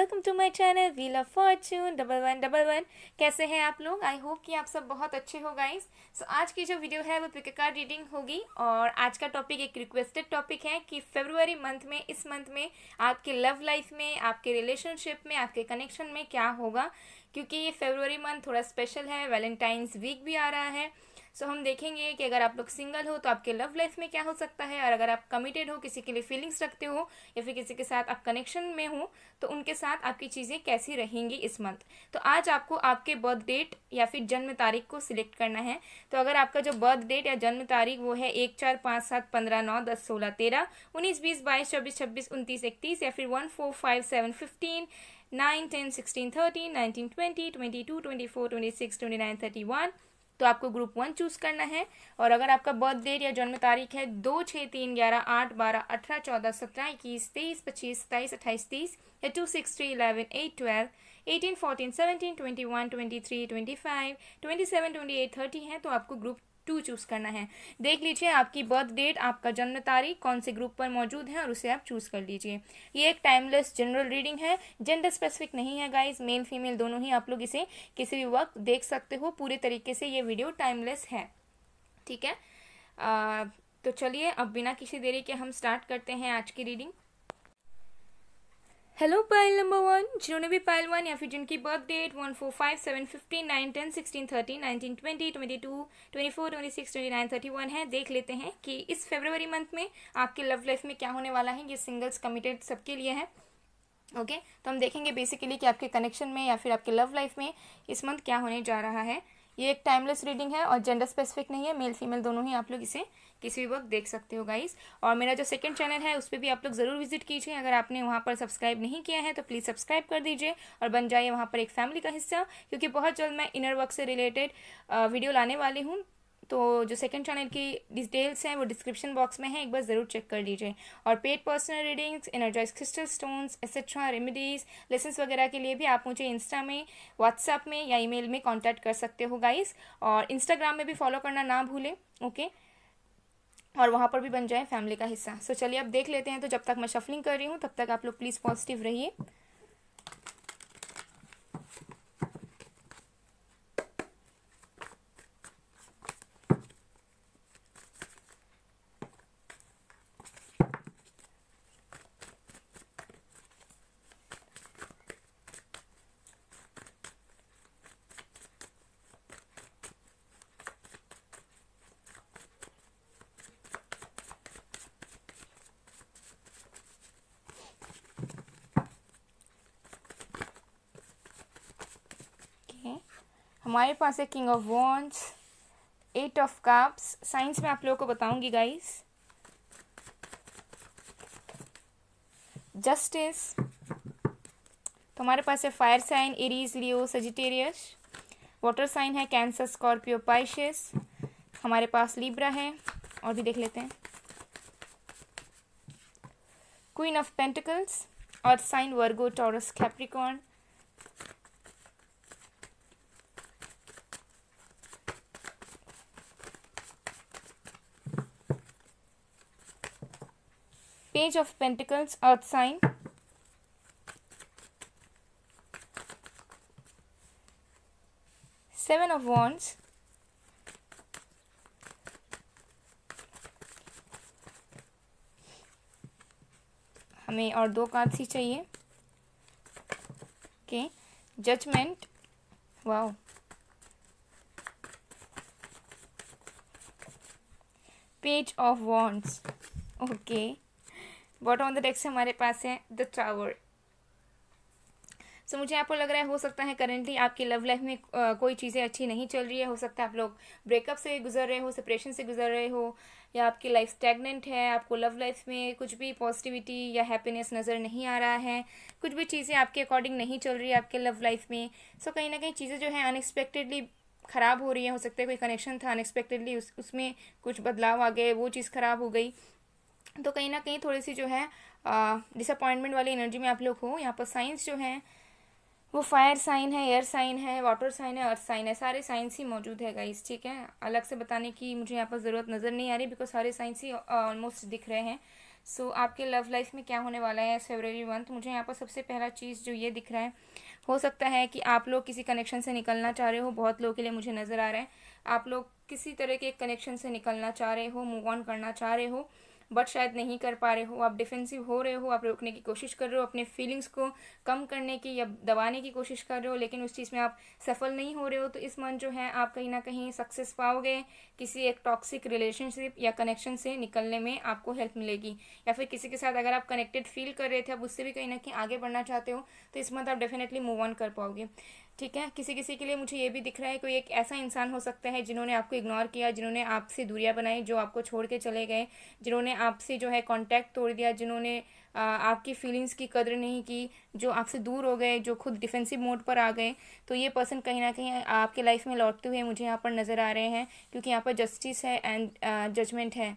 Welcome to my channel wheel of fortune 1111। कैसे हैं आप लोग? आई होप कि आप सब बहुत अच्छे हो गाइस। सो आज की जो वीडियो है वो पिक कार्ड रीडिंग होगी और आज का टॉपिक एक रिक्वेस्टेड टॉपिक है कि फरवरी मंथ में, इस मंथ में आपके लव लाइफ में, आपके रिलेशनशिप में, आपके कनेक्शन में क्या होगा, क्योंकि ये फरवरी मंथ थोड़ा स्पेशल है। वैलेंटाइंस वीक भी आ रहा है। सो हम देखेंगे कि अगर आप लोग सिंगल हो तो आपके लव लाइफ में क्या हो सकता है, और अगर आप कमिटेड हो, किसी के लिए फीलिंग्स रखते हो या फिर किसी के साथ आप कनेक्शन में हो, तो उनके साथ आपकी चीज़ें कैसी रहेंगी इस मंथ। तो आज आपको आपके बर्थ डेट या फिर जन्म तारीख को सिलेक्ट करना है। तो अगर आपका जो बर्थ डेट या जन्म तारीख वो है 1, 4, 5, 7, 15, 9, 10, 16, 13, 19, 20, 22, 24, 26, 29, 31 या फिर 1, 4, 5, 7, 15, 9, 10, 16, 13, 19, 20, 22, 24, 26, 29, 31, तो आपको ग्रुप 1 चूज करना है। और अगर आपका बर्थ डेट या जन्म तारीख है 2, 6, 3, 11, 8, 12, 18, 14, 17, 21, 23, 25, 27, 28, 30 या 2, 6, 3, 11, 8, 12, 18, 14, 17, 21, 23, 25, 27, 28, 30 है, तो आपको ग्रुप 2 चूज करना है। देख लीजिए आपकी बर्थ डेट, आपका जन्म तारीख कौन से ग्रुप पर मौजूद है और उसे आप चूज कर लीजिए। ये एक टाइमलेस जनरल रीडिंग है, जेंडर स्पेसिफिक नहीं है गाइस। मेल फीमेल दोनों ही आप लोग इसे किसी भी वक्त देख सकते हो। पूरे तरीके से ये वीडियो टाइमलेस है, ठीक है। तो चलिए अब बिना किसी देरी के हम स्टार्ट करते हैं आज की रीडिंग। हेलो पाइल नंबर 1, जिन्होंने भी पाइल 1 या फिर जिनकी बर्थ डेट 1, 4, 5, 7, 15, 9, 10, 16, 13, 19, 20, 22, 24, 26, 29, 31 है, देख लेते हैं कि इस फरवरी मंथ में आपके लव लाइफ में क्या होने वाला है। ये सिंगल्स कमिटेड सबके लिए है। ओके, तो हम देखेंगे बेसिकली कि आपके कनेक्शन में या फिर आपके लव लाइफ में इस मंथ क्या होने जा रहा है। ये एक टाइमलेस रीडिंग है और जेंडर स्पेसिफिक नहीं है। मेल फीमेल दोनों ही आप लोग इसे किसी भी वक्त देख सकते हो गाइस। और मेरा जो सेकंड चैनल है उस पर भी आप लोग ज़रूर विजिट कीजिए। अगर आपने वहाँ पर सब्सक्राइब नहीं किया है तो प्लीज़ सब्सक्राइब कर दीजिए और बन जाइए वहाँ पर एक फैमिली का हिस्सा, क्योंकि बहुत जल्द मैं इनर वर्क से रिलेटेड वीडियो लाने वाली हूँ। तो जो सेकंड चैनल की डिटेल्स हैं वो डिस्क्रिप्शन बॉक्स में है, एक बार ज़रूर चेक कर लीजिए। और paid personal readings, energize crystal stones, etcetera, remedies, lessons वगैरह के लिए भी आप मुझे इंस्टा में, व्हाट्सएप में या ईमेल में कांटेक्ट कर सकते हो गाइस। और इंस्टाग्राम में भी फॉलो करना ना भूलें, ओके। और वहाँ पर भी बन जाए फैमिली का हिस्सा। सो चलिए अब देख लेते हैं। तो जब तक मैं शफलिंग कर रही हूँ तब तक आप लोग प्लीज़ पॉजिटिव रहिए। हमारे पास है king of wands, 8 of cups. Science में आप लोगों को बताऊंगी गाइस। जस्टिस। तो हमारे पास है fire sign, Aries, Leo, Sagittarius. Water sign है कैंसर, स्कॉर्पियो, पाइसेस। हमारे पास लिब्रा है, और भी देख लेते हैं। क्वीन ऑफ पेंटिकल्स, और sign Virgo, Taurus, Capricorn. Page of Pentacles, Earth sign. Seven of Wands. हमें और 2 कार्ड्स ही चाहिए, okay. Judgement, wow. Page of wands, okay. Bottom of the deck से हमारे पास है द टावर। सो मुझे यहाँ पर लग रहा है हो सकता है करेंटली आपकी लव लाइफ में कोई चीज़ें अच्छी नहीं चल रही है। हो सकता है आप लोग ब्रेकअप से गुजर रहे हो, सेपरेशन से गुजर रहे हो, या आपकी लाइफ स्टैग्नेंट है। आपको लव लाइफ में कुछ भी पॉजिटिविटी या हैप्पीनेस नज़र नहीं आ रहा है। कुछ भी चीज़ें आपके अकॉर्डिंग नहीं चल रही है आपके लव लाइफ में। सो कहीं ना कहीं चीज़ें जो है अनएक्सपेक्टेडली ख़राब हो रही है। हो सकता है कोई कनेक्शन था, अनएक्सपेक्टेडली उसमें कुछ बदलाव आ गए, वो चीज़ ख़राब हो गई। तो कहीं ना कहीं थोड़ी सी जो है डिसअपॉइंटमेंट वाली एनर्जी में आप लोग हो। यहाँ पर साइंस जो हैं वो फायर साइन है, एयर साइन है, वाटर साइन है, अर्थ साइन है। सारे साइंस ही मौजूद है गाइस, ठीक है। अलग से बताने की मुझे यहाँ पर ज़रूरत नज़र नहीं आ रही, बिकॉज सारे साइंस ही ऑलमोस्ट दिख रहे हैं। सो आपके लव लाइफ में क्या होने वाला है इस फरवरी मंथ, मुझे यहाँ पर सबसे पहला चीज़ जो ये दिख रहा है, हो सकता है कि आप लोग किसी कनेक्शन से निकलना चाह रहे हो। बहुत लोगों के लिए मुझे नज़र आ रहा है आप लोग किसी तरह के कनेक्शन से निकलना चाह रहे हो, मूव ऑन करना चाह रहे हो, बट शायद नहीं कर पा रहे हो। आप डिफेंसिव हो रहे हो, आप रोकने की कोशिश कर रहे हो, अपने फीलिंग्स को कम करने की या दबाने की कोशिश कर रहे हो, लेकिन उस चीज़ में आप सफल नहीं हो रहे हो। तो इस मंथ जो है आप कहीं ना कहीं सक्सेस पाओगे, किसी एक टॉक्सिक रिलेशनशिप या कनेक्शन से निकलने में आपको हेल्प मिलेगी। या फिर किसी के साथ अगर आप कनेक्टेड फील कर रहे थे, अब उससे भी कहीं ना कहीं आगे बढ़ना चाहते हो, तो इस मंथ आप डेफिनेटली मूव ऑन कर पाओगे। ठीक है, किसी किसी के लिए मुझे ये भी दिख रहा है कोई एक ऐसा इंसान हो सकता है जिन्होंने आपको इग्नोर किया, जिन्होंने आपसे दूरियां बनाई, जो आपको छोड़ के चले गए, जिन्होंने आपसे जो है कांटेक्ट तोड़ दिया, जिन्होंने आपकी फीलिंग्स की कदर नहीं की, जो आपसे दूर हो गए, जो खुद डिफेंसिव मोड पर आ गए। तो ये पर्सन कहीं ना कहीं आपके लाइफ में लौटते हुए मुझे यहाँ पर नज़र आ रहे हैं, क्योंकि यहाँ पर जस्टिस है एंड जजमेंट है।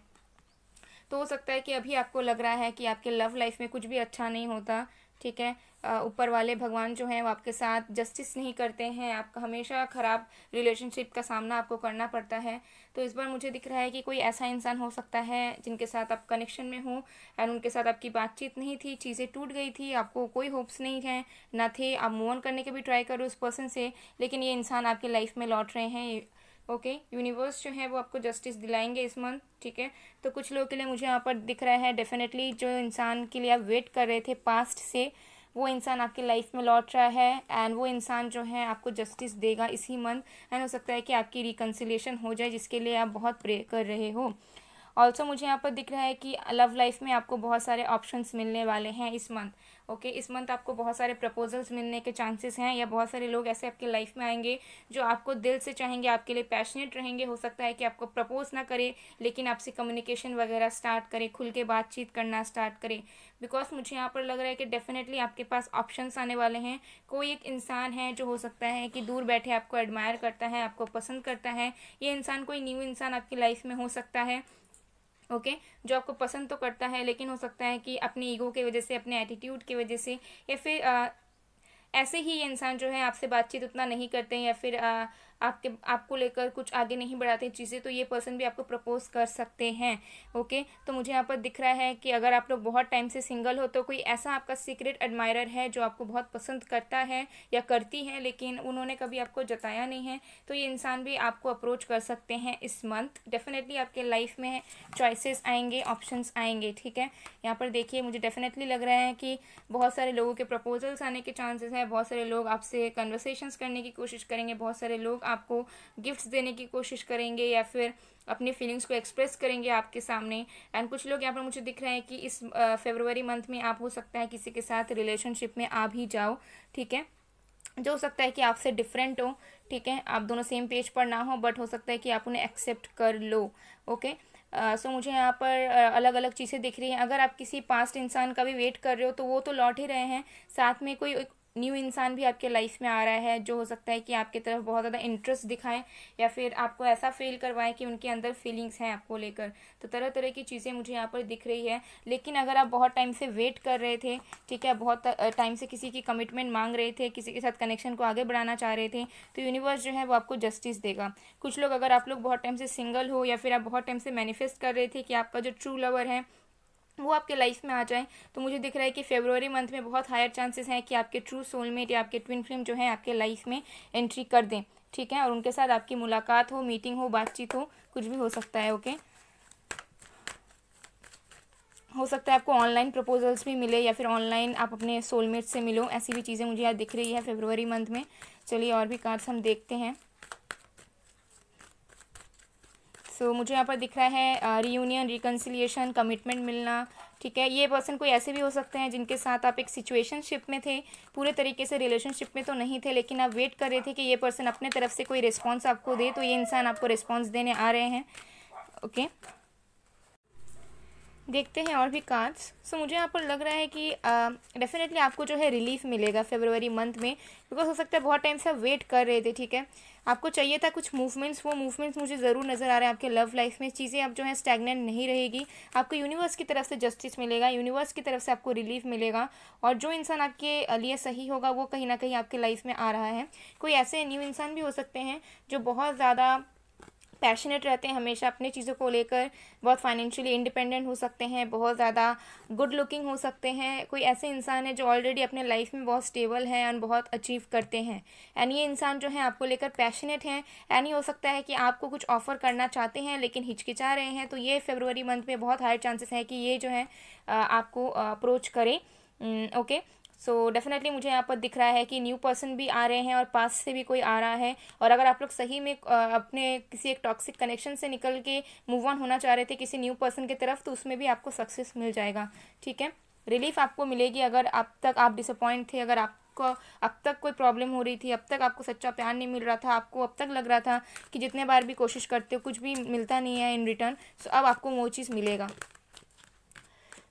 तो हो सकता है कि अभी आपको लग रहा है कि आपके लव लाइफ में कुछ भी अच्छा नहीं होता। ठीक है, ऊपर वाले भगवान जो हैं वो आपके साथ जस्टिस नहीं करते हैं, आपका हमेशा ख़राब रिलेशनशिप का सामना आपको करना पड़ता है। तो इस बार मुझे दिख रहा है कि कोई ऐसा इंसान हो सकता है जिनके साथ आप कनेक्शन में हो एंड उनके साथ आपकी बातचीत नहीं थी, चीज़ें टूट गई थी, आपको कोई होप्स नहीं है ना थे, आप मूव ऑन करने के भी ट्राई करो उस पर्सन से, लेकिन ये इंसान आपकी लाइफ में लौट रहे हैं। ओके, यूनिवर्स जो है वो आपको जस्टिस दिलाएंगे इस मंथ। ठीक है, तो कुछ लोगों के लिए मुझे यहाँ पर दिख रहा है डेफिनेटली जो इंसान के लिए आप वेट कर रहे थे पास्ट से, वो इंसान आपकी लाइफ में लौट रहा है एंड वो इंसान जो है आपको जस्टिस देगा इसी मंथ। एंड हो सकता है कि आपकी रिकन्सिलिएशन हो जाए, जिसके लिए आप बहुत प्रे कर रहे हो। ऑल्सो मुझे यहाँ पर दिख रहा है कि लव लाइफ में आपको बहुत सारे ऑप्शंस मिलने वाले हैं इस मंथ। ओके, इस मंथ आपको बहुत सारे प्रपोजल्स मिलने के चांसेस हैं, या बहुत सारे लोग ऐसे आपके लाइफ में आएंगे जो आपको दिल से चाहेंगे, आपके लिए पैशनेट रहेंगे। हो सकता है कि आपको प्रपोज ना करे, लेकिन आपसे कम्युनिकेशन वगैरह स्टार्ट करे, खुल के बातचीत करना स्टार्ट करे। बिकॉज मुझे यहाँ पर लग रहा है कि डेफिनेटली आपके पास ऑप्शंस आने वाले हैं। कोई एक इंसान है जो हो सकता है कि दूर बैठे आपको एडमायर करता है, आपको पसंद करता है। ये इंसान कोई न्यू इंसान आपकी लाइफ में हो सकता है। ओके, जो आपको पसंद तो करता है, लेकिन हो सकता है कि अपनी ईगो की वजह से, अपने एटीट्यूड की वजह से, या फिर ऐसे ही ये इंसान जो है आपसे बातचीत उतना नहीं करते हैं, या फिर आपको लेकर कुछ आगे नहीं बढ़ाते चीज़ें, तो ये पर्सन भी आपको प्रपोज कर सकते हैं। ओके, तो मुझे यहाँ पर दिख रहा है कि अगर आप लोग बहुत टाइम से सिंगल हो, तो कोई ऐसा आपका सीक्रेट एडमायरर है जो आपको बहुत पसंद करता है या करती है, लेकिन उन्होंने कभी आपको जताया नहीं है। तो ये इंसान भी आपको अप्रोच कर सकते हैं इस मंथ। डेफिनेटली आपके लाइफ में चॉइसेस आएंगे, ऑप्शंस आएंगे। ठीक है, यहाँ पर देखिए मुझे डेफिनेटली लग रहा है कि बहुत सारे लोगों के प्रपोजल्स आने के चांसेस हैं, बहुत सारे लोग आपसे कन्वर्सेशंस करने की कोशिश करेंगे, बहुत सारे लोग आपको गिफ्ट्स देने की कोशिश करेंगे, या फिर अपनी फीलिंग्स को एक्सप्रेस करेंगे आपके सामने। एंड कुछ लोग यहाँ पर मुझे दिख रहे हैं कि इस फरवरी मंथ में आप हो सकता है किसी के साथ रिलेशनशिप में आ भी जाओ। ठीक है, जो हो सकता है कि आपसे डिफरेंट हो। ठीक है, आप दोनों सेम पेज पर ना हो, बट हो सकता है कि आप उन्हें एक्सेप्ट कर लो। ओके, सो मुझे यहाँ पर अलग अलग चीज़ें दिख रही हैं। अगर आप किसी पास्ट इंसान का भी वेट कर रहे हो, तो वो तो लौट ही रहे हैं, साथ में कोई न्यू इंसान भी आपके लाइफ में आ रहा है, जो हो सकता है कि आपकी तरफ बहुत ज़्यादा इंटरेस्ट दिखाए, या फिर आपको ऐसा फील करवाए कि उनके अंदर फीलिंग्स हैं आपको लेकर। तो तरह तरह की चीज़ें मुझे यहाँ पर दिख रही है। लेकिन अगर आप बहुत टाइम से वेट कर रहे थे, ठीक है, बहुत टाइम से किसी की कमिटमेंट मांग रहे थे, किसी के साथ कनेक्शन को आगे बढ़ाना चाह रहे थे, तो यूनिवर्स जो है वो आपको जस्टिस देगा। कुछ लोग, अगर आप लोग बहुत टाइम से सिंगल हो, या फिर आप बहुत टाइम से मैनिफेस्ट कर रहे थे कि आपका जो ट्रू लवर है वो आपके लाइफ में आ जाए, तो मुझे दिख रहा है कि फरवरी मंथ में बहुत हायर चांसेस हैं कि आपके ट्रू सोलमेट या आपके ट्विन फ्लेम जो है आपके लाइफ में एंट्री कर दें। ठीक है, और उनके साथ आपकी मुलाकात हो, मीटिंग हो, बातचीत हो, कुछ भी हो सकता है। ओके, हो सकता है आपको ऑनलाइन प्रपोजल्स भी मिले, या फिर ऑनलाइन आप अपने सोलमेट से मिलो, ऐसी भी चीज़ें मुझे यहाँ दिख रही है फरवरी मंथ में। चलिए और भी कार्ड्स हम देखते हैं। सो मुझे यहाँ पर दिख रहा है रियूनियन, रिकन्सिलिएशन, कमिटमेंट मिलना। ठीक है, ये पर्सन कोई ऐसे भी हो सकते हैं जिनके साथ आप एक सिचुएशनशिप में थे, पूरे तरीके से रिलेशनशिप में तो नहीं थे, लेकिन आप वेट कर रहे थे कि ये पर्सन अपने तरफ से कोई रिस्पॉन्स आपको दे, तो ये इंसान आपको रिस्पॉन्स देने आ रहे हैं। ओके, देखते हैं और भी कार्ड्स। सो मुझे यहाँ पर लग रहा है कि डेफिनेटली आपको जो है रिलीफ मिलेगा फरवरी मंथ में, बिकॉज हो सकता है बहुत टाइम से आप वेट कर रहे थे। ठीक है, आपको चाहिए था कुछ मूवमेंट्स, वो मूवमेंट्स मुझे ज़रूर नज़र आ रहे हैं आपके लव लाइफ में। चीज़ें अब जो है स्टैग्नेंट नहीं रहेगी, आपको यूनिवर्स की तरफ से जस्टिस मिलेगा, यूनिवर्स की तरफ से आपको रिलीफ मिलेगा, और जो इंसान आपके लिए सही होगा वो कहीं ना कहीं आपके लाइफ में आ रहा है। कोई ऐसे न्यू इंसान भी हो सकते हैं जो बहुत ज़्यादा पैशनेट रहते हैं हमेशा अपनी चीज़ों को लेकर, बहुत फाइनेंशियली इंडिपेंडेंट हो सकते हैं, बहुत ज़्यादा गुड लुकिंग हो सकते हैं। कोई ऐसे इंसान है जो ऑलरेडी अपने लाइफ में बहुत स्टेबल है एंड बहुत अचीव करते हैं, एंड ये इंसान जो है आपको लेकर पैशनेट हैं। एंड ये हो सकता है कि आपको कुछ ऑफर करना चाहते हैं लेकिन हिचकिचा रहे हैं, तो ये फरवरी मंथ में बहुत हाई चांसेस है कि ये जो है आपको अप्रोच करें। ओके, सो डेफिनेटली मुझे यहाँ पर दिख रहा है कि न्यू पर्सन भी आ रहे हैं और पास से भी कोई आ रहा है। और अगर आप लोग सही में अपने किसी एक टॉक्सिक कनेक्शन से निकल के मूव ऑन होना चाह रहे थे किसी न्यू पर्सन की तरफ, तो उसमें भी आपको सक्सेस मिल जाएगा। ठीक है, रिलीफ आपको मिलेगी। अगर अब तक आप डिसअपॉइंट थे, अगर आपको अब तक कोई प्रॉब्लम हो रही थी, अब तक आपको सच्चा प्यार नहीं मिल रहा था, आपको अब तक लग रहा था कि जितने बार भी कोशिश करते हो कुछ भी मिलता नहीं है इन रिटर्न, सो अब आपको वो चीज़ मिलेगा।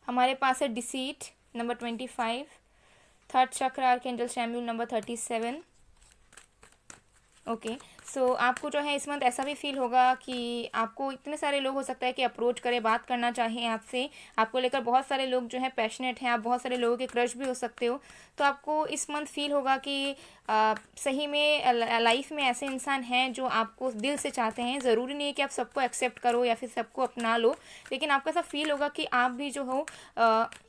हमारे पास है डिसीट नंबर 25, थर्ड चक्र आर्कएंजल शैम्यूल नंबर 37। ओके, सो आपको जो है इस मंथ ऐसा भी फील होगा कि आपको इतने सारे लोग हो सकता है कि अप्रोच करें, बात करना चाहें आपसे, आपको लेकर बहुत सारे लोग जो हैं पैशनेट हैं, आप बहुत सारे लोगों के क्रश भी हो सकते हो। तो आपको इस मंथ फील होगा कि सही में लाइफ में ऐसे इंसान हैं जो आपको दिल से चाहते हैं। ज़रूरी नहीं है कि आप सबको एक्सेप्ट करो या फिर सबको अपना लो, लेकिन आपको ऐसा फील होगा कि आप भी जो हो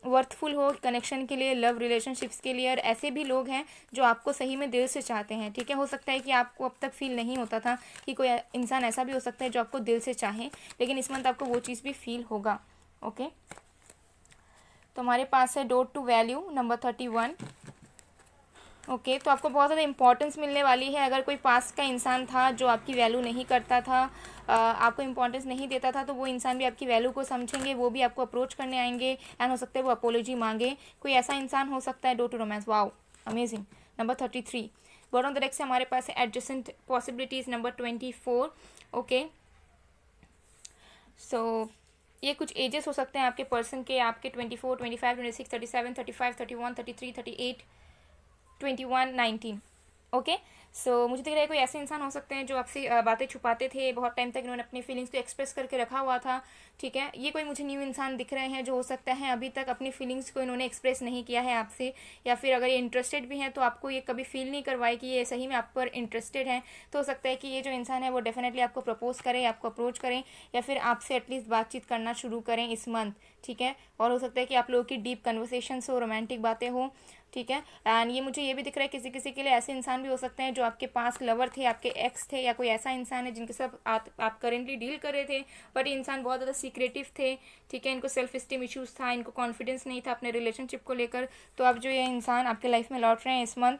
वर्थफुल हो कनेक्शन के लिए, लव रिलेशनशिप्स के लिए, और ऐसे भी लोग हैं जो आपको सही में दिल से चाहते हैं। ठीक है, हो सकता है कि आपको अब तक फील नहीं होता था कि कोई इंसान ऐसा भी हो सकता है जो आपको दिल से चाहे, लेकिन इस मंथ आपको वो चीज़ भी फील होगा। ओके, तो हमारे पास है door to value number 31। Okay, तो आपको बहुत ज़्यादा इंपॉर्टेंस मिलने वाली है। अगर कोई पास का इंसान था जो आपकी वैल्यू नहीं करता था, आपको इंपॉर्टेंस नहीं देता था, तो वो इंसान भी आपकी वैल्यू को समझेंगे, वो भी आपको अप्रोच करने आएंगे, एंड हो सकता है वो अपोलॉजी मांगे। कोई ऐसा इंसान हो सकता है। Door to romance, wow amazing. Number 33 bottom of the deck से हमारे पास है adjacent possibilities number 24। Okay, so ये कुछ एजेस हो सकते हैं आपके पर्सन के, आपके 24, 25, 26, 37, 35, 31, 33, 38, 21, 19। ओके, सो मुझे दिख रहा है कोई ऐसे इंसान हो सकते हैं जो आपसे बातें छुपाते थे, बहुत टाइम तक इन्होंने अपनी फीलिंग्स को एक्सप्रेस करके रखा हुआ था। ठीक है, ये कोई मुझे न्यू इंसान दिख रहे हैं जो हो सकता है अभी तक अपनी फीलिंग्स को इन्होंने एक्सप्रेस नहीं किया है आपसे, या फिर अगर ये इंटरेस्टेड भी हैं तो आपको ये कभी फील नहीं करवाए कि ये सही में आप पर इंटरेस्टेड हैं। तो हो सकता है कि ये जो इंसान है वो डेफिनेटली आपको प्रपोज करें, आपको अप्रोच करें, या फिर आपसे एटलीस्ट बातचीत करना शुरू करें इस मंथ। ठीक है, और हो सकता है कि आप लोगों की डीप कन्वर्सेशंस हो, रोमांटिक बातें हो। ठीक है, एंड ये मुझे ये भी दिख रहा है किसी किसी के लिए ऐसे इंसान भी हो सकते हैं जो आपके पास लवर थे, आपके एक्स थे, या कोई ऐसा इंसान है जिनके साथ आप करेंटली डील कर रहे थे, बट ये इंसान बहुत ज़्यादा सीक्रेटिव थे। ठीक है, इनको सेल्फ स्टीम इश्यूज था, इनको कॉन्फिडेंस नहीं था अपने रिलेशनशिप को लेकर। तो अब जो ये इंसान आपके लाइफ में लौट रहे हैं इस मंथ,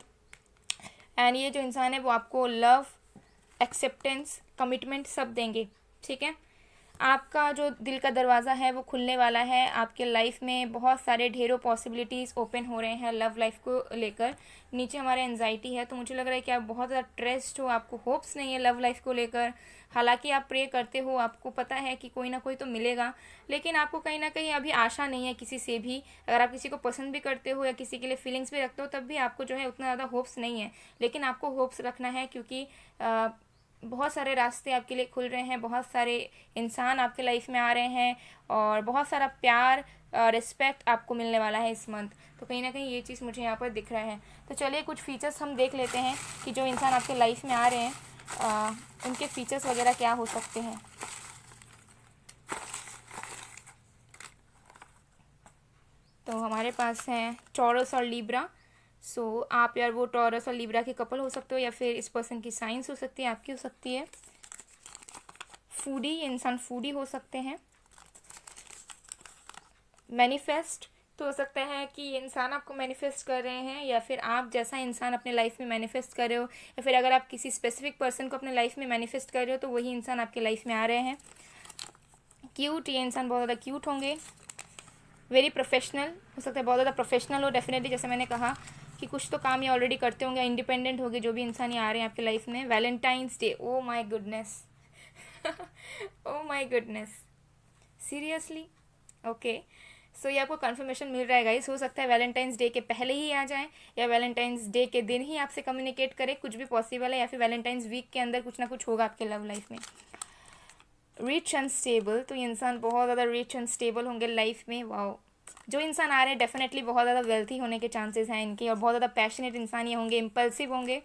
एंड ये जो इंसान है वो आपको लव, एक्सेप्टेंस, कमिटमेंट सब देंगे। ठीक है, आपका जो दिल का दरवाज़ा है वो खुलने वाला है। आपके लाइफ में बहुत सारे ढेरों पॉसिबिलिटीज़ ओपन हो रहे हैं लव लाइफ को लेकर। नीचे हमारे एंजाइटी है, तो मुझे लग रहा है कि आप बहुत ज़्यादा स्ट्रेस्ड हो, आपको होप्स नहीं है लव लाइफ को लेकर। हालांकि आप प्रे करते हो, आपको पता है कि कोई ना कोई तो मिलेगा, लेकिन आपको कहीं ना कहीं अभी आशा नहीं है किसी से भी। अगर आप किसी को पसंद भी करते हो या किसी के लिए फीलिंग्स भी रखते हो, तब भी आपको जो है उतना ज़्यादा होप्स नहीं है। लेकिन आपको होप्स रखना है, क्योंकि बहुत सारे रास्ते आपके लिए खुल रहे हैं, बहुत सारे इंसान आपके लाइफ में आ रहे हैं, और बहुत सारा प्यार, रिस्पेक्ट आपको मिलने वाला है इस मंथ। तो कहीं ना कहीं ये चीज़ मुझे यहाँ पर दिख रहा है। तो चलिए कुछ फीचर्स हम देख लेते हैं कि जो इंसान आपके लाइफ में आ रहे हैं उनके फीचर्स वगैरह क्या हो सकते हैं। तो हमारे पास हैं टॉरस और लीब्रा। सो आप यार वो टॉरस और लीब्रा के कपल हो सकते हो, या फिर इस पर्सन की साइंस हो सकती है, आपकी हो सकती है। फूडी, ये इंसान फूडी हो सकते हैं। मैनिफेस्ट, तो हो सकता है कि ये इंसान आपको मैनिफेस्ट कर रहे हैं, या फिर आप जैसा इंसान अपने लाइफ में मैनिफेस्ट कर रहे हो, या फिर अगर आप किसी स्पेसिफिक पर्सन को अपने लाइफ में मैनिफेस्ट कर रहे हो तो वही इंसान आपके लाइफ में आ रहे हैं। क्यूट, ये इंसान बहुत ज़्यादा क्यूट होंगे। वेरी प्रोफेशनल, हो सकता है बहुत ज़्यादा प्रोफेशनल हो डेफिनेटली, जैसे मैंने कहा कि कुछ तो काम ये ऑलरेडी करते होंगे, इंडिपेंडेंट होंगे जो भी इंसान ये आ रहे हैं आपके लाइफ में। Valentine's day, oh my goodness oh my goodness, seriously. Okay, so ये आपको कंफर्मेशन मिल रहा है गाइस। हो सकता है वैलेंटाइंस डे के पहले ही आ जाएं, या वैलेंटाइंस डे के दिन ही आपसे कम्युनिकेट करे, कुछ भी पॉसिबल है, या फिर वैलेंटाइंस वीक के अंदर कुछ ना कुछ होगा आपके लव लाइफ में। रिच एंड स्टेबल, तो ये इंसान बहुत ज़्यादा रिच एंड स्टेबल होंगे लाइफ में। वाओ, जो इंसान आ रहे हैं डेफिनेटली बहुत ज़्यादा वेल्थी होने के चांसेस हैं इनके, और बहुत ज़्यादा पैशनेट इंसान ये होंगे, इम्पल्सिव होंगे।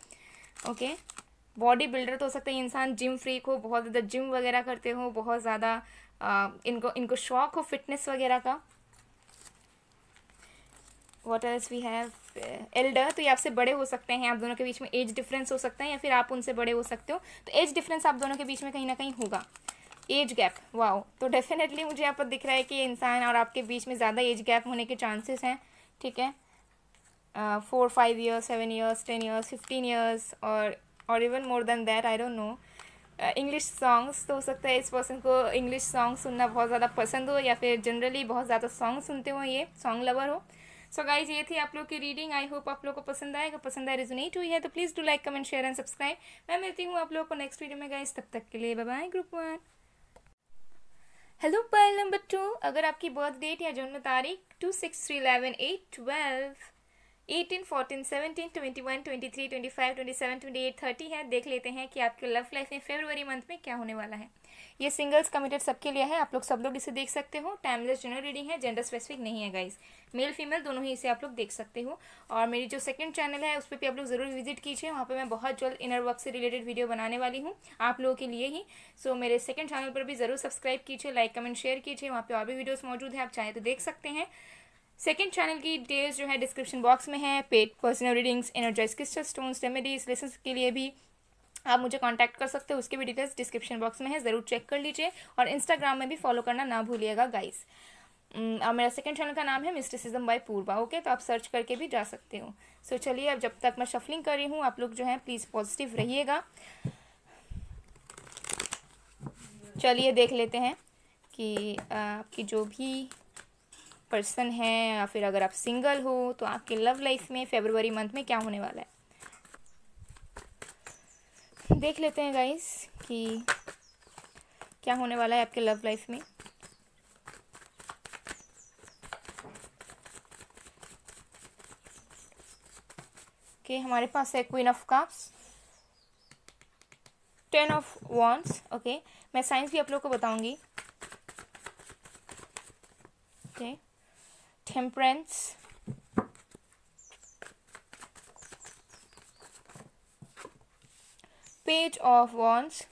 ओके, बॉडी बिल्डर तो हो सकता है इंसान, जिम फ्रीक हो, बहुत ज़्यादा जिम वगैरह करते हो, बहुत ज़्यादा इनको शौक हो फिटनेस वगैरह का। What else we have, elder, तो ये आपसे बड़े हो सकते हैं, आप दोनों के बीच में एज डिफरेंस हो सकता है, या फिर आप उनसे बड़े हो सकते हो, तो एज डिफरेंस आप दोनों के बीच में कहीं ना कहीं होगा, एज गैप। वाओ, तो डेफिनेटली मुझे यहाँ पर दिख रहा है कि इंसान और आपके बीच में ज़्यादा एज गैप होने के चांसेस हैं, ठीक है। 4, 5 ईयर्स, 7 ईयर्स, 10 ईयर्स, 15 ईयर्स, और even more than that, I don't know. English songs, तो हो सकता है इस पर्सन को इंग्लिश सॉन्ग सुनना बहुत ज़्यादा पसंद हो, या फिर जनरली बहुत ज़्यादा सॉन्ग सुनते हो, ये सॉन्ग लवर हो। सो गाइज, ये थी आप लोग की रीडिंग। आई होप आप लोग को पसंद आएगा, पसंद आए, रेजोनेट हुई है तो please do like, comment, share and subscribe. मैं मिलती हूँ आप लोग को नेक्स्ट वीडियो में गाइज, तब तक के लिए bye bye group 1। Hello pile number 2, अगर आपकी बर्थ डेट या जन्म तारीख 2, 6, 3, 11, 8, 12, 18, 14, 17, 21, 23, 25, 27, 28, 30 है, देख लेते हैं कि आपके लव लाइफ में फरवरी मंथ में क्या होने वाला है। ये सिंगल्स कमिटेड सबके लिए है, आप लोग सब लोग इसे देख सकते हो। टाइमलेस जनरल रीडिंग है, जेंडर स्पेसिफिक नहीं है गाइस, मेल फीमेल दोनों ही इसे आप लोग देख सकते हो। और मेरी जो सेकंड चैनल है उस पर भी आप लोग ज़रूर विजिट कीजिए, वहाँ पे मैं बहुत जल्द इनर वर्क से रिलेटेड वीडियो बनाने वाली हूँ आप लोगों के लिए ही। सो मेरे सेकंड चैनल पर भी ज़रूर सब्सक्राइब कीजिए, लाइक, कमेंट, शेयर कीजिए, वहाँ पे और भी वीडियोज़ मौजूद है, आप चाहे तो देख सकते हैं। सेकंड चैनल की डिटेल्स जो है डिस्क्रिप्शन बॉक्स में है। Paid personal readings, energize crystal stones, remedies, lessons के लिए भी आप मुझे कांटेक्ट कर सकते हो, उसके भी डिटेल्स डिस्क्रिप्शन बॉक्स में है, ज़रूर चेक कर लीजिए। और इंस्टाग्राम में भी फॉलो करना ना भूलिएगा गाइस। और मेरा सेकंड चैनल का नाम है मिस्टिसिज्म बाय पूर्वा, ओके, तो आप सर्च करके भी जा सकते हो। सो चलिए, अब जब तक मैं शफलिंग कर रही हूँ, आप लोग जो है प्लीज़ पॉजिटिव रहिएगा। चलिए देख लेते हैं कि आपकी जो भी पर्सन है, या फिर अगर आप सिंगल हो तो आपके लव लाइफ में फरवरी मंथ में क्या होने वाला है, देख लेते हैं गाइस कि क्या होने वाला है आपके लव लाइफ में। ओके, हमारे पास है queen of cups, 10 of wands, okay, मैं साइंस भी आप लोग को बताऊंगी। Okay, temperance, page of wands,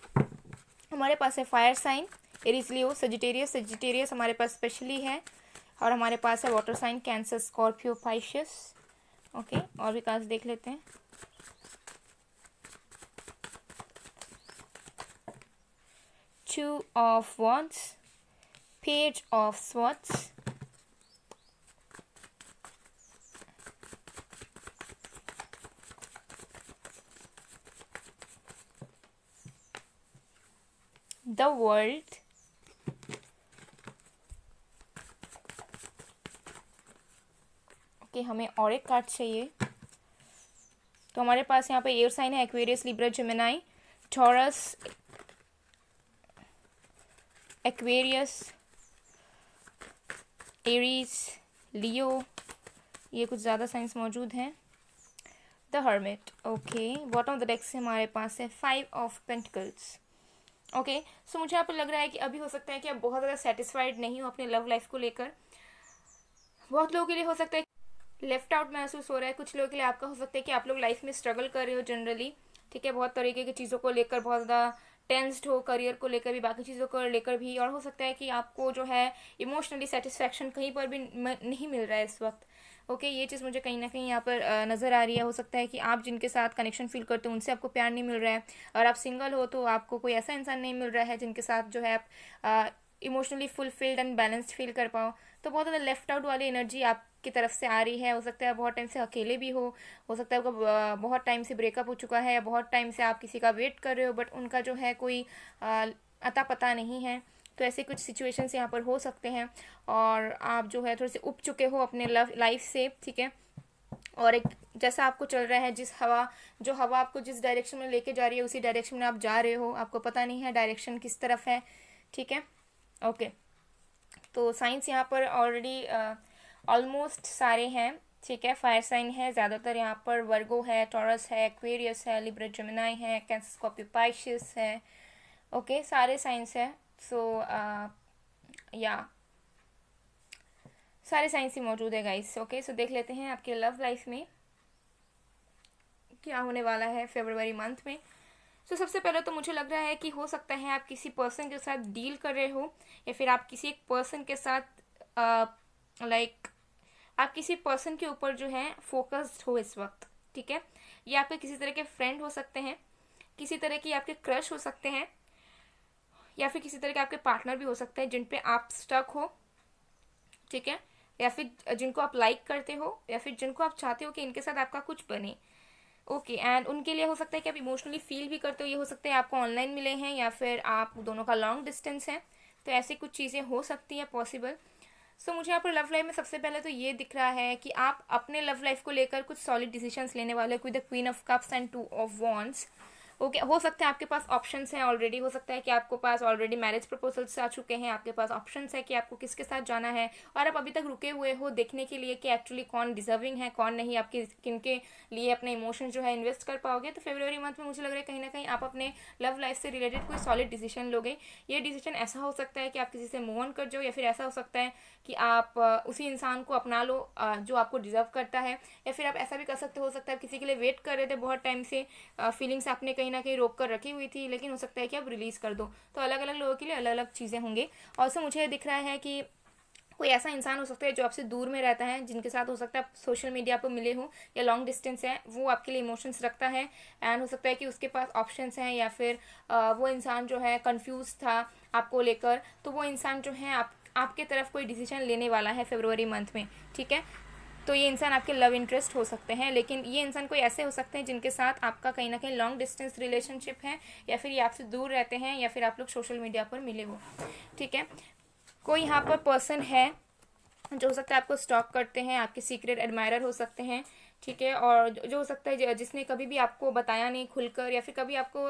हमारे पास है fire sign, Aries, Leo, Sagittarius, Sagittarius हमारे पास स्पेशली है। और हमारे पास है water sign, Cancer, Scorpio, Pisces, okay, और भी कार्ड्स देख लेते हैं। Two of wands, page of swords, the world, okay, हमें और एक कार्ड चाहिए। तो हमारे पास यहाँ पे एयर साइन है, Aquarius, Libra, Gemini, Taurus, Aquarius, Aries, Leo, ये कुछ ज़्यादा साइंस मौजूद हैं। The hermit, okay, bottom of the deck से हमारे पास है 5 ऑफ पेंटिकल्स, ओके। सो मुझे यहाँ पर लग रहा है कि अभी हो सकता है कि आप बहुत ज़्यादा सेटिस्फाइड नहीं हो अपने लव लाइफ को लेकर। बहुत लोगों के लिए हो सकता है लेफ्ट आउट महसूस हो रहा है, कुछ लोगों के लिए आपका हो सकता है कि आप लोग लाइफ में स्ट्रगल कर रहे हो जनरली, ठीक है, बहुत तरीके की चीज़ों को लेकर बहुत ज़्यादा टेंस्ड हो, करियर को लेकर भी, बाकी चीज़ों को लेकर भी। और हो सकता है कि आपको जो है इमोशनली सेटिस्फैक्शन कहीं पर भी नहीं मिल रहा है इस वक्त, ओके, ये चीज़ मुझे कहीं ना कहीं यहाँ पर नज़र आ रही है। हो सकता है कि आप जिनके साथ कनेक्शन फील करते हो उनसे आपको प्यार नहीं मिल रहा है, और आप सिंगल हो तो आपको कोई ऐसा इंसान नहीं मिल रहा है जिनके साथ जो है आप emotionally fulfilled and balanced feel कर पाओ। तो बहुत ज़्यादा लेफ्ट आउट वाली एनर्जी आपकी तरफ से आ रही है। हो सकता है बहुत टाइम से अकेले भी हो सकता है आपका बहुत टाइम से ब्रेकअप हो चुका है, या बहुत टाइम से आप किसी का वेट कर रहे हो बट उनका जो है कोई अता पता नहीं है। तो ऐसे कुछ सिचुएशंस यहाँ पर हो सकते हैं, और आप जो है थोड़े से उब चुके हो अपने लव लाइफ से, ठीक है। और एक जैसा आपको चल रहा है, जो हवा आपको जिस डायरेक्शन में लेके जा रही है उसी डायरेक्शन में आप जा रहे हो, आपको पता नहीं है डायरेक्शन किस तरफ है, ठीक है, ओके। तो साइंस यहाँ पर ऑलरेडी ऑलमोस्ट सारे हैं, ठीक है। फायर साइन है ज़्यादातर यहाँ पर, वर्गो है, टॉरस है, एक्वेरियस है, लिब्रा, जेमिनाई है, कैंसर, स्कॉर्पियो, पाइशियस है, ओके, सारे साइंस है। सो या सारे साइंस ही मौजूद है गाइस, ओके। सो देख लेते हैं आपके लव लाइफ में क्या होने वाला है फरवरी मंथ में। सो सबसे पहले तो मुझे लग रहा है कि हो सकता है आप किसी पर्सन के साथ डील कर रहे हो, या फिर आप किसी एक पर्सन के साथ आप किसी पर्सन के ऊपर जो है फोकस्ड हो इस वक्त, ठीक है। ये आपके किसी तरह के फ्रेंड हो सकते हैं, किसी तरह की आपके क्रश हो सकते हैं, या फिर किसी तरह के आपके पार्टनर भी हो सकते हैं जिन पे आप स्टक हो, ठीक है, या फिर जिनको आप लाइक करते हो, या फिर जिनको आप चाहते हो कि इनके साथ आपका कुछ बने। ओके, एंड उनके लिए हो सकता है कि आप इमोशनली फील भी करते हो। ये हो सकता है आपको ऑनलाइन मिले हैं, या फिर आप दोनों का लॉन्ग डिस्टेंस है, तो ऐसी कुछ चीज़ें हो सकती हैं पॉसिबल। सो मुझे यहाँ पर लव लाइफ में सबसे पहले तो ये दिख रहा है कि आप अपने लव लाइफ को लेकर कुछ सॉलिड डिसीजंस लेने वाले हो, with the queen of cups and to of wands. Okay, हो सकता है आपके पास ऑप्शंस हैं ऑलरेडी, हो सकता है कि आपके पास ऑलरेडी मैरिज प्रपोजल्स आ चुके हैं, आपके पास ऑप्शंस है कि आपको किसके साथ जाना है, और आप अभी तक रुके हुए हो देखने के लिए कि एक्चुअली कौन डिजर्विंग है कौन नहीं, आपके किनके लिए अपने इमोशन जो है इन्वेस्ट कर पाओगे। तो फरवरी मंथ में मुझे लग रहा है कहीं ना कहीं आप अपने लव लाइफ से रिलेटेड कोई सॉलिड डिसीजन लोगे। ये डिसीजन ऐसा हो सकता है कि आप किसी से मूव ऑन कर जाओ, या फिर ऐसा हो सकता है कि आप उसी इंसान को अपना लो जो आपको डिजर्व करता है, या फिर आप ऐसा भी कर सकते हो सकता है आप किसी के लिए वेट कर रहे थे बहुत टाइम से, फीलिंग्स आपने कहीं ना कहीं रोक कर रखी हुई थी, लेकिन हो सकता है कि आप रिलीज कर दो। तो अलग अलग लोगों के लिए अलग अलग चीज़ें होंगी। और से मुझे दिख रहा है कि कोई ऐसा इंसान हो सकता है जो आपसे दूर में रहता है, जिनके साथ हो सकता है आप सोशल मीडिया पर मिले हो या लॉन्ग डिस्टेंस है, वो आपके लिए इमोशंस रखता है, एंड हो सकता है कि उसके पास ऑप्शंस हैं, या फिर वो इंसान जो है कंफ्यूज था आपको लेकर, तो वो इंसान जो है आपके तरफ कोई डिसीजन लेने वाला है फरवरी मंथ में, ठीक है। तो ये इंसान आपके लव इंटरेस्ट हो सकते हैं, लेकिन ये इंसान कोई ऐसे हो सकते हैं जिनके साथ आपका कहीं ना कहीं लॉन्ग डिस्टेंस रिलेशनशिप है, या फिर ये आपसे दूर रहते हैं, या फिर आप लोग सोशल मीडिया पर मिले हो, ठीक है। कोई यहाँ पर पर्सन है जो हो सकता है आपको स्टॉक करते हैं, आपके सीक्रेट एडमायरर हो सकते हैं, ठीक है, और जो हो सकता है जिसने कभी भी आपको बताया नहीं खुलकर, या फिर कभी आपको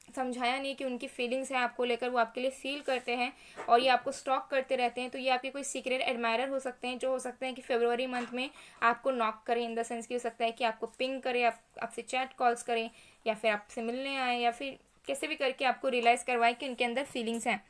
समझाया नहीं कि उनकी फीलिंग्स हैं आपको लेकर, वो आपके लिए फील करते हैं और ये आपको स्टॉक करते रहते हैं। तो ये आपके कोई सीक्रेट एडमायरर हो सकते हैं, जो हो सकते हैं कि फरवरी मंथ में आपको नॉक करें, इन द सेंस कि हो सकता है कि आपको पिंग करें, आपसे चैट कॉल्स करें, या फिर आपसे मिलने आए, या फिर कैसे भी करके आपको रियलाइज़ करवाएं कि उनके अंदर फीलिंग्स हैं।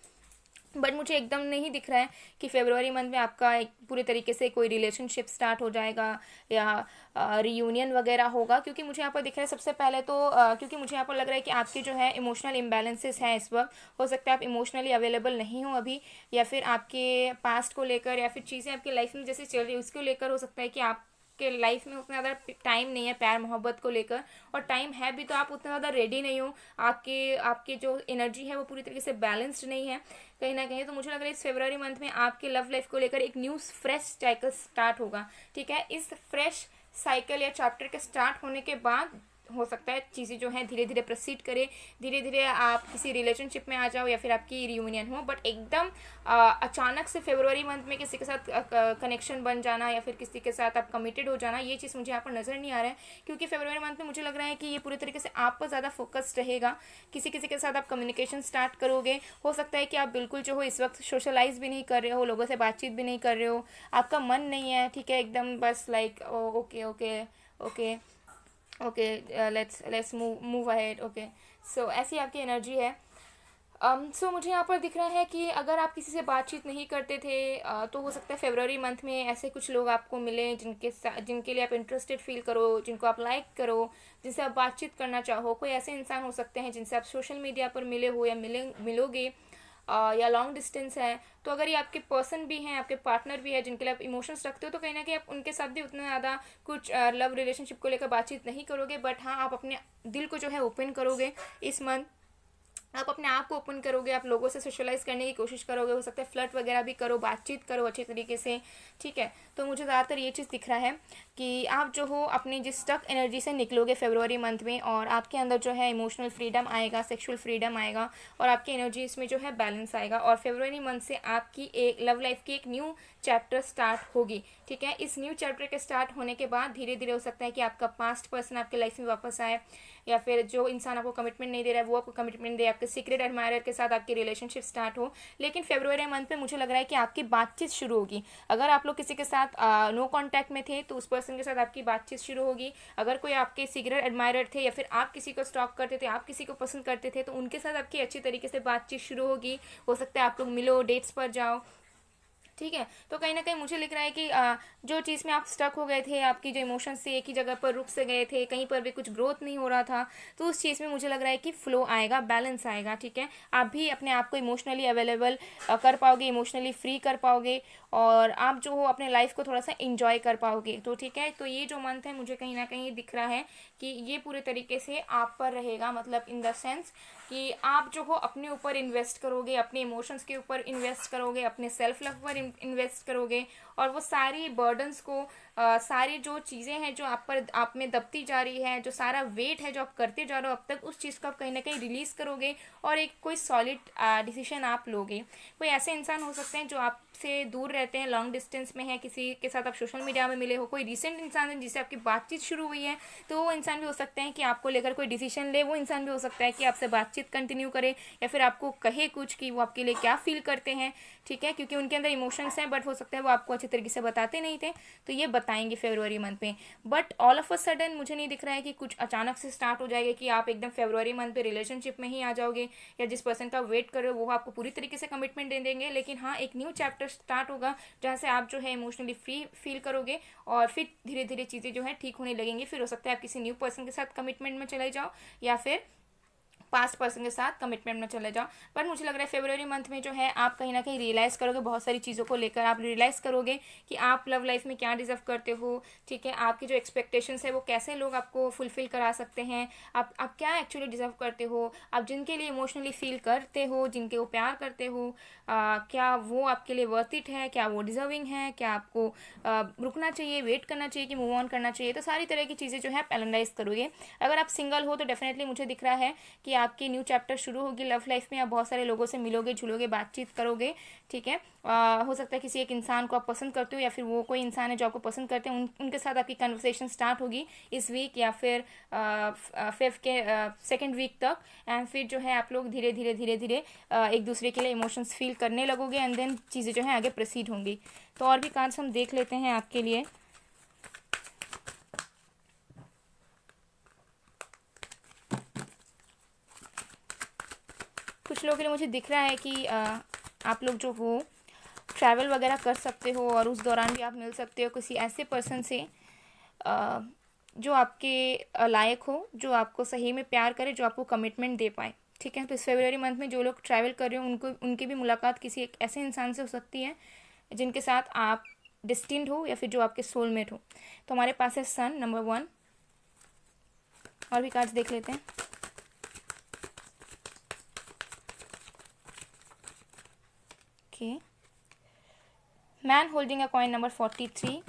बट मुझे एकदम नहीं दिख रहा है कि फरवरी मंथ में आपका एक पूरे तरीके से कोई रिलेशनशिप स्टार्ट हो जाएगा या रियूनियन वगैरह होगा, क्योंकि मुझे यहाँ पर दिख रहा है सबसे पहले तो क्योंकि मुझे यहाँ पर लग रहा है कि आपके जो है इमोशनल इम्बैलेंसेस हैं इस वक्त। हो सकता है आप इमोशनली अवेलेबल नहीं हो अभी, या फिर आपके पास्ट को लेकर, या फिर चीज़ें आपकी लाइफ में जैसे चल रही है उसको लेकर हो सकता है कि आप के लाइफ में उतना ज़्यादा टाइम नहीं है प्यार मोहब्बत को लेकर, और टाइम है भी तो आप उतना ज़्यादा रेडी नहीं हो, आपके जो एनर्जी है वो पूरी तरीके से बैलेंस्ड नहीं है कहीं ना कहीं। तो मुझे लग रहा है इस फरवरी मंथ में आपके लव लाइफ को लेकर एक न्यू फ्रेश साइकिल स्टार्ट होगा, ठीक है। इस फ्रेश साइकिल या चैप्टर के स्टार्ट होने के बाद हो सकता है चीज़ें जो हैं धीरे धीरे प्रोसीड करें, धीरे धीरे आप किसी रिलेशनशिप में आ जाओ, या फिर आपकी रियूनियन हो। बट एकदम अचानक से फरवरी मंथ में किसी के साथ कनेक्शन बन जाना, या फिर किसी के साथ आप कमिटेड हो जाना, ये चीज़ मुझे यहाँ पर नज़र नहीं आ रहा है, क्योंकि फरवरी मंथ में मुझे लग रहा है कि ये पूरी तरीके से आप पर ज़्यादा फोकस्ड रहेगा। किसी के साथ आप कम्युनिकेशन स्टार्ट करोगे, हो सकता है कि आप बिल्कुल जो हो इस वक्त सोशलाइज भी नहीं कर रहे हो, लोगों से बातचीत भी नहीं कर रहे हो, आपका मन नहीं है, ठीक है, एकदम बस like okay okay okay okay let's move ahead, okay. So ऐसी आपकी एनर्जी है। सो मुझे यहाँ पर दिख रहा है कि अगर आप किसी से बातचीत नहीं करते थे तो हो सकता है फरवरी मंथ में ऐसे कुछ लोग आपको मिले जिनके लिए आप इंटरेस्टेड फील करो, जिनको आप लाइक करो, जिनसे आप बातचीत करना चाहो। कोई ऐसे इंसान हो सकते हैं जिनसे आप सोशल मीडिया पर मिले हो या मिलोगे, या लॉन्ग डिस्टेंस है। तो अगर ये आपके पर्सन भी हैं, आपके पार्टनर भी है जिनके लिए आप इमोशंस रखते हो, तो कहीं ना कहीं आप उनके साथ भी उतना ज़्यादा कुछ लव रिलेशनशिप को लेकर बातचीत नहीं करोगे। बट हाँ, आप अपने दिल को जो है ओपन करोगे इस मंथ, आप अपने आप को ओपन करोगे, आप लोगों से सोशलाइज करने की कोशिश करोगे, हो सकता है फ्लर्ट वगैरह भी करो, बातचीत करो अच्छे तरीके से, ठीक है। तो मुझे ज़्यादातर ये चीज़ दिख रहा है कि आप जो हो अपनी जिस स्टक एनर्जी से निकलोगे फरवरी मंथ में, और आपके अंदर जो है इमोशनल फ्रीडम आएगा, सेक्सुअल फ्रीडम आएगा, और आपकी एनर्जी इसमें जो है बैलेंस आएगा, और फरवरी मंथ से आपकी एक लव लाइफ की एक न्यू चैप्टर स्टार्ट होगी, ठीक है। इस न्यू चैप्टर के स्टार्ट होने के बाद धीरे धीरे हो सकता है कि आपका पास्ट पर्सन आपके लाइफ में वापस आए, या फिर जो इंसान आपको कमिटमेंट नहीं दे रहा है वो आपको कमिटमेंट दे, आपके सीक्रेट एडमायरर के साथ आपकी रिलेशनशिप स्टार्ट हो। लेकिन फरवरी मंथ में मुझे लग रहा है कि आपकी बातचीत शुरू होगी। अगर आप लोग किसी के साथ नो कांटेक्ट में थे तो उस पर्सन के साथ आपकी बातचीत शुरू होगी। अगर कोई आपके सीक्रेट एडमायरर थे, या फिर आप किसी को स्टॉक करते थे, आप किसी को पसंद करते थे, तो उनके साथ आपकी अच्छी तरीके से बातचीत शुरू होगी। हो सकता है आप लोग मिलो, डेट्स पर जाओ, ठीक है। तो कहीं ना कहीं मुझे लिख रहा है कि जो चीज़ में आप स्टक हो गए थे, आपकी जो इमोशंस थे एक ही जगह पर रुक से गए थे, कहीं पर भी कुछ ग्रोथ नहीं हो रहा था, तो उस चीज़ में मुझे लग रहा है कि फ्लो आएगा, बैलेंस आएगा। ठीक है, आप भी अपने आप को इमोशनली अवेलेबल कर पाओगे, इमोशनली फ्री कर पाओगे, और आप जो हो अपने लाइफ को थोड़ा सा इंजॉय कर पाओगे। तो ठीक है, तो ये जो मंथ है मुझे कहीं ना कहीं दिख रहा है कि ये पूरे तरीके से आप पर रहेगा, मतलब इन द सेंस कि आप जो हो अपने ऊपर इन्वेस्ट करोगे, अपने इमोशंस के ऊपर इन्वेस्ट करोगे, अपने सेल्फ लव पर इन्वेस्ट करोगे, और वो सारी बर्डन्स को, सारी जो चीज़ें हैं जो आप में दबती जा रही है, जो सारा वेट है जो आप करते जा रहे हो अब तक, उस चीज़ को आप कहीं ना कहीं रिलीज़ करोगे और एक कोई सॉलिड डिसीजन आप लोगे। कोई ऐसे इंसान हो सकते हैं जो आपसे दूर रहते हैं, लॉन्ग डिस्टेंस में है, किसी के साथ आप सोशल मीडिया में मिले हो, कोई रिसेंट इंसान है जिससे आपकी बातचीत शुरू हुई है, तो वो इंसान भी हो सकते हैं कि आपको लेकर कोई डिसीजन ले, वो इंसान भी हो सकता है कि आपसे बातचीत कंटिन्यू करे या फिर आपको कहे कुछ कि वो आपके लिए क्या फील करते हैं। ठीक है, क्योंकि उनके अंदर इमोशंस हैं, बट हो सकता है वो आपको अच्छे तरीके से बताते नहीं थे, तो ये बताएंगे फरवरी मंथ में। But all of a sudden मुझे नहीं दिख रहा है कि कुछ अचानक से स्टार्ट हो जाएगा कि आप एकदम फरवरी मंथ पे रिलेशनशिप में ही आ जाओगे, या जिस पर्सन का वेट कर रहे हो वो आपको पूरी तरीके से कमिटमेंट दे देंगे। लेकिन हाँ, एक न्यू चैप्टर स्टार्ट होगा जहाँ से आप जो है इमोशनली फ्री फील करोगे, और फिर धीरे धीरे चीज़ें जो है ठीक होने लगेंगी। फिर हो सकता है आप किसी न्यू पर्सन के साथ कमिटमेंट में चले जाओ, या फिर पास्ट पर्सन के साथ कमिटमेंट में चले जाओ। पर मुझे लग रहा है फरवरी मंथ में जो है आप कहीं ना कहीं रियलाइज़ करोगे, बहुत सारी चीज़ों को लेकर आप रियलाइज़ करोगे कि आप लव लाइफ में क्या डिजर्व करते हो। ठीक है, आपकी जो एक्सपेक्टेशंस है वो कैसे लोग आपको फुलफिल करा सकते हैं, आप क्या एक्चुअली डिजर्व करते हो, आप जिनके लिए इमोशनली फील करते हो, जिनके वो प्यार करते हो, क्या वो आपके लिए वर्थ इट है, क्या वो डिजर्विंग है, क्या आपको रुकना चाहिए, वेट करना चाहिए कि मूव ऑन करना चाहिए। तो सारी तरह की चीज़ें जो है आप एनालाइज करोगे। अगर आप सिंगल हो तो डेफिनेटली मुझे दिख रहा है कि आपकी न्यू चैप्टर शुरू होगी लव लाइफ में, आप बहुत सारे लोगों से मिलोगे, जुलोगे, बातचीत करोगे। ठीक है, हो सकता है किसी एक इंसान को आप पसंद करते हो, या फिर वो कोई इंसान है जो आपको पसंद करते हैं, उनके साथ आपकी कन्वर्सेशन स्टार्ट होगी इस वीक या फिर फिफ्थ के सेकेंड वीक तक। एंड फिर जो है आप लोग धीरे धीरे धीरे धीरे एक दूसरे के लिए इमोशंस फील करने लगोगे, एंड देन चीज़ें जो है आगे प्रोसीड होंगी। तो और भी कार्ड्स हम देख लेते हैं आपके लिए। कुछ लोगों के लिए मुझे दिख रहा है कि आप लोग जो हो ट्रैवल वगैरह कर सकते हो, और उस दौरान भी आप मिल सकते हो किसी ऐसे पर्सन से जो आपके लायक हो, जो आपको सही में प्यार करे, जो आपको कमिटमेंट दे पाए। ठीक है, तो इस फरवरी मंथ में जो लोग ट्रैवल कर रहे हो उनकी भी मुलाकात किसी एक ऐसे इंसान से हो सकती है जिनके साथ आप डिस्टिंड हो, या फिर जो आपके सोलमेट हो। तो हमारे पास है सन नंबर 1। और भी कार्ड्स देख लेते हैं। Man holding a coin number 43।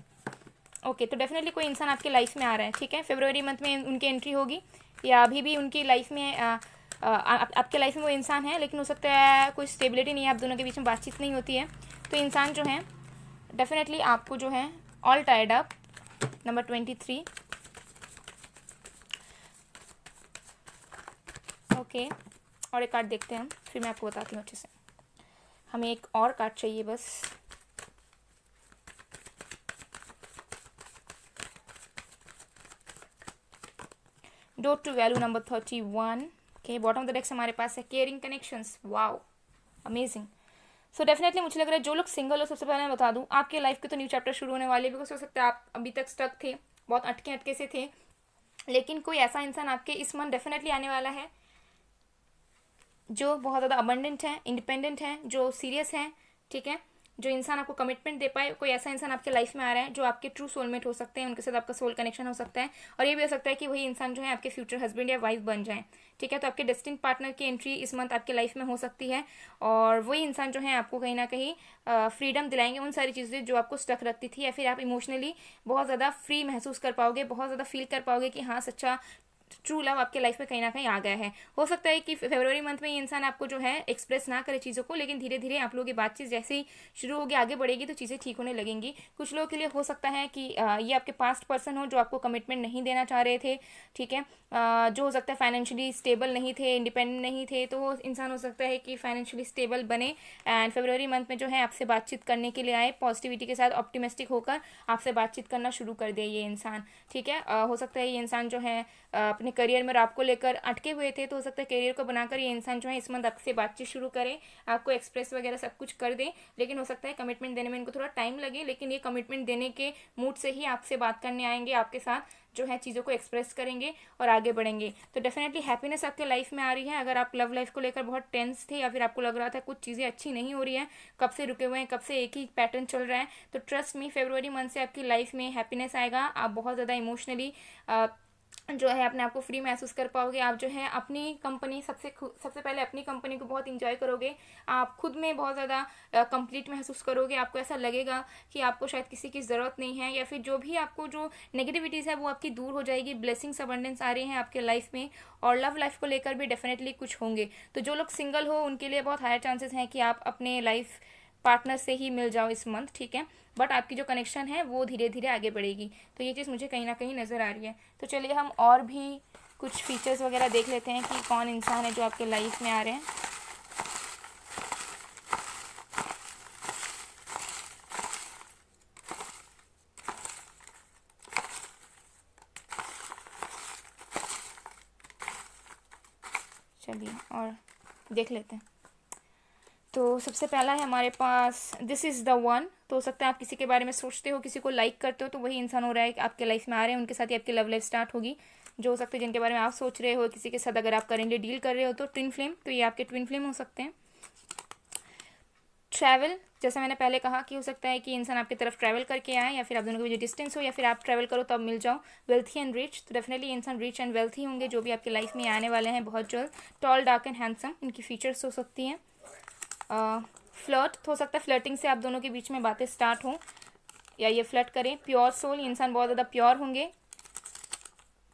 Okay, तो डेफिनेटली कोई इंसान आपके लाइफ में आ रहा है। ठीक है, फरवरी मंथ में उनकी एंट्री होगी, या अभी भी उनकी लाइफ में आपके लाइफ में वो इंसान है, लेकिन हो सकता है कोई स्टेबिलिटी नहीं है, आप दोनों के बीच में बातचीत नहीं होती है। तो इंसान जो है डेफिनेटली आपको जो है all tied up number 23। Okay, और एक कार्ड देखते हैं हम, फिर मैं आपको बताती हूँ अच्छे से। हमें एक और कार्ड चाहिए बस। Dot two value number 31। Okay, bottom of the decks हमारे पास है caring connections. Wow, amazing. So definitely मुझे लग रहा है जो लोग सिंगल हो, सबसे पहले मैं बता दूं आपके लाइफ के तो न्यू चैप्टर शुरू होने वाले, बिकॉज हो सकता है आप अभी तक स्टक थे, बहुत अटके से थे, लेकिन कोई ऐसा इंसान आपके इस मंथ डेफिनेटली आने वाला है जो बहुत ज़्यादा अबंडेंट है, इंडिपेंडेंट है, जो सीरियस है। ठीक है, जो इंसान आपको कमिटमेंट दे पाए। कोई ऐसा इंसान आपके लाइफ में आ रहा है जो आपके ट्रू सोलमेट हो सकते हैं, उनके साथ आपका सोल कनेक्शन हो सकता है, और ये भी हो सकता है कि वही इंसान जो है आपके फ्यूचर हस्बैंड या वाइफ बन जाए। ठीक है, तो आपके डेस्टिन्ड पार्टनर की एंट्री इस मंथ आपके लाइफ में हो सकती है, और वही इंसान जो है आपको कहीं ना कहीं फ्रीडम दिलाएंगे उन सारी चीज़ें जो आपको स्टक रखती थी, या फिर आप इमोशनली बहुत ज़्यादा फ्री महसूस कर पाओगे, बहुत ज़्यादा फील कर पाओगे कि हाँ, सच्चा ट्रू लव आपके लाइफ में कहीं ना कहीं आ गया है। हो सकता है कि फरवरी मंथ में ये इंसान आपको जो है एक्सप्रेस ना करे चीज़ों को, लेकिन धीरे धीरे आप लोगों की बातचीत जैसे ही शुरू होगी, आगे बढ़ेगी, तो चीज़ें ठीक होने लगेंगी। कुछ लोगों के लिए हो सकता है कि ये आपके पास्ट पर्सन हो जो आपको कमिटमेंट नहीं देना चाह रहे थे। ठीक है, जो हो सकता है फाइनेंशियली स्टेबल नहीं थे, इंडिपेंडेंट नहीं थे, तो वो इंसान हो सकता है कि फाइनेंशियली स्टेबल बने, एंड फरवरी मंथ में जो है आपसे बातचीत करने के लिए आए, पॉजिटिविटी के साथ ऑप्टिमिस्टिक होकर आपसे बातचीत करना शुरू कर दे ये इंसान। ठीक है, हो सकता है ये इंसान जो है अपने करियर में आपको लेकर अटके हुए थे, तो हो सकता है करियर को बनाकर ये इंसान जो है इस मंथ आपसे बातचीत शुरू करे, आपको एक्सप्रेस वगैरह सब कुछ कर दे। लेकिन हो सकता है कमिटमेंट देने में इनको थोड़ा टाइम लगे, लेकिन ये कमिटमेंट देने के मूड से ही आपसे बात करने आएंगे, आपके साथ जो है चीज़ों को एक्सप्रेस करेंगे और आगे बढ़ेंगे। तो डेफिनेटली हैप्पीनेस आपके लाइफ में आ रही है। अगर आप लव लाइफ को लेकर बहुत टेंस थे या फिर आपको लग रहा था कुछ चीज़ें अच्छी नहीं हो रही है, कब से रुके हुए हैं, कब से एक ही पैटर्न चल रहा है, तो ट्रस्ट मी फरवरी मंथ से आपकी लाइफ में हैप्पीनेस आएगा। आप बहुत ज़्यादा इमोशनली जो है अपने आप को फ्री महसूस कर पाओगे। आप जो है अपनी कंपनी सबसे पहले अपनी कंपनी को बहुत इंजॉय करोगे। आप खुद में बहुत ज़्यादा कंप्लीट महसूस करोगे। आपको ऐसा लगेगा कि आपको शायद किसी की ज़रूरत नहीं है, या फिर जो भी आपको जो नेगेटिविटीज़ है वो आपकी दूर हो जाएगी। ब्लेसिंग्स अबंडेंस आ रही हैं आपके लाइफ में, और लव लाइफ को लेकर भी डेफिनेटली कुछ होंगे। तो जो लोग सिंगल हो उनके लिए बहुत हायर चांसेस हैं कि आप अपने लाइफ पार्टनर से ही मिल जाओ इस मंथ, ठीक है। बट आपकी जो कनेक्शन है वो धीरे धीरे आगे बढ़ेगी। तो ये चीज़ मुझे कहीं ना कहीं नज़र आ रही है। तो चलिए हम और भी कुछ फीचर्स वगैरह देख लेते हैं कि कौन इंसान है जो आपके लाइफ में आ रहे हैं। चलिए और देख लेते हैं। तो सबसे पहला है हमारे पास दिस इज़ द वन। तो हो सकता है आप किसी के बारे में सोचते हो, किसी को लाइक करते हो, तो वही इंसान हो रहा है कि आपके लाइफ में आ रहे हैं, उनके साथ ही आपकी लव लाइफ स्टार्ट होगी। जो हो सकते हैं जिनके बारे में आप सोच रहे हो, किसी के साथ अगर आप करेंटली डील कर रहे हो तो ट्विन फ्लेम, तो ये आपके ट्विन फ्लेम हो सकते हैं। ट्रैवल, जैसा मैंने पहले कहा कि हो सकता है कि इंसान आपकी तरफ ट्रैवल करके आए, या फिर आप दोनों के बीच डिस्टेंस हो, या फिर आप ट्रैवल करो तो आप मिल जाओ। वेल्थी एंड रिच, तो डेफिनेटली इंसान रिच एंड वेल्थी होंगे जो भी आपकी लाइफ में आने वाले हैं बहुत जल्द। टॉल, डार्क एंड हैंडसम, इनकी फीचर्स हो सकती हैं। फ्लर्ट, तो हो सकता है फ्लर्टिंग से आप दोनों के बीच में बातें स्टार्ट हों या ये फ्लर्ट करें। प्योर सोल, इंसान बहुत ज़्यादा प्योर होंगे।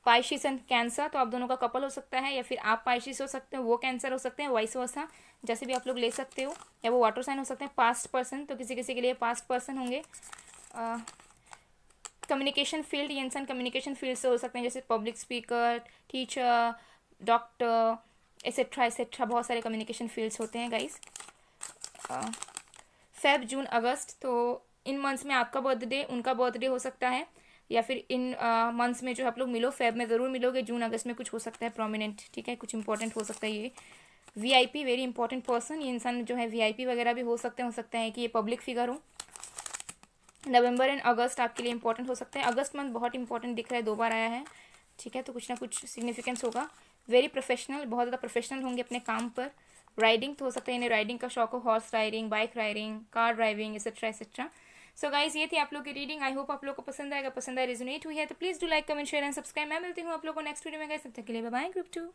पाइशिस एंड कैंसर, तो आप दोनों का कपल हो सकता है, या फिर आप पाइशिस हो सकते हो, वो कैंसर हो सकते हैं, वाइस वर्सा, जैसे भी आप लोग ले सकते हो, या वो वाटर साइन हो सकते हैं। पास्ट पर्सन, तो किसी किसी के लिए पास्ट पर्सन होंगे। कम्युनिकेशन फील्ड, ये इंसान कम्युनिकेशन फील्ड से हो सकते हैं, जैसे public speaker, teacher, doctor, etcetera etcetera, बहुत सारे कम्युनिकेशन फील्ड्स होते हैं गाइस। फेब, जून, अगस्त, तो इन मंथ्स में आपका बर्थडे, उनका बर्थडे हो सकता है, या फिर इन मंथ्स में जो आप लोग मिलो, फेब में ज़रूर मिलोगे, जून अगस्त में कुछ हो सकता है प्रोमिनेंट, ठीक है, कुछ इंपॉर्टेंट हो सकता है। ये वीआईपी, वेरी इंपॉर्टेंट पर्सन, ये इंसान जो है वीआईपी वगैरह भी हो सकता है कि ये पब्लिक फिगर हो। नवंबर एंड अगस्त आपके लिए इंपॉर्टेंट हो सकते हैं। अगस्त मंथ बहुत इंपॉर्टेंट दिख रहा है, 2 बार आया है, ठीक है, तो कुछ ना कुछ सिग्निफिकेंस होगा। वेरी प्रोफेशनल, बहुत ज़्यादा प्रोफेशनल होंगे अपने काम पर। राइडिंग, तो हो सकता है इन्हें राइडिंग का शौक हो, horse riding, bike riding, car driving, etcetera etcetera. So guys, ये थी आप लोग की रीडिंग। आई होप आप लोग को पसंद आएगा, पसंद आए, रेजोनेट हुई है तो please do like, comment, share and subscribe. मैं मिलती हूँ आप लोगों को नेक्स्ट वीडियो में गाइस, तब तक के लिए बाय बाय, ग्रुप 2।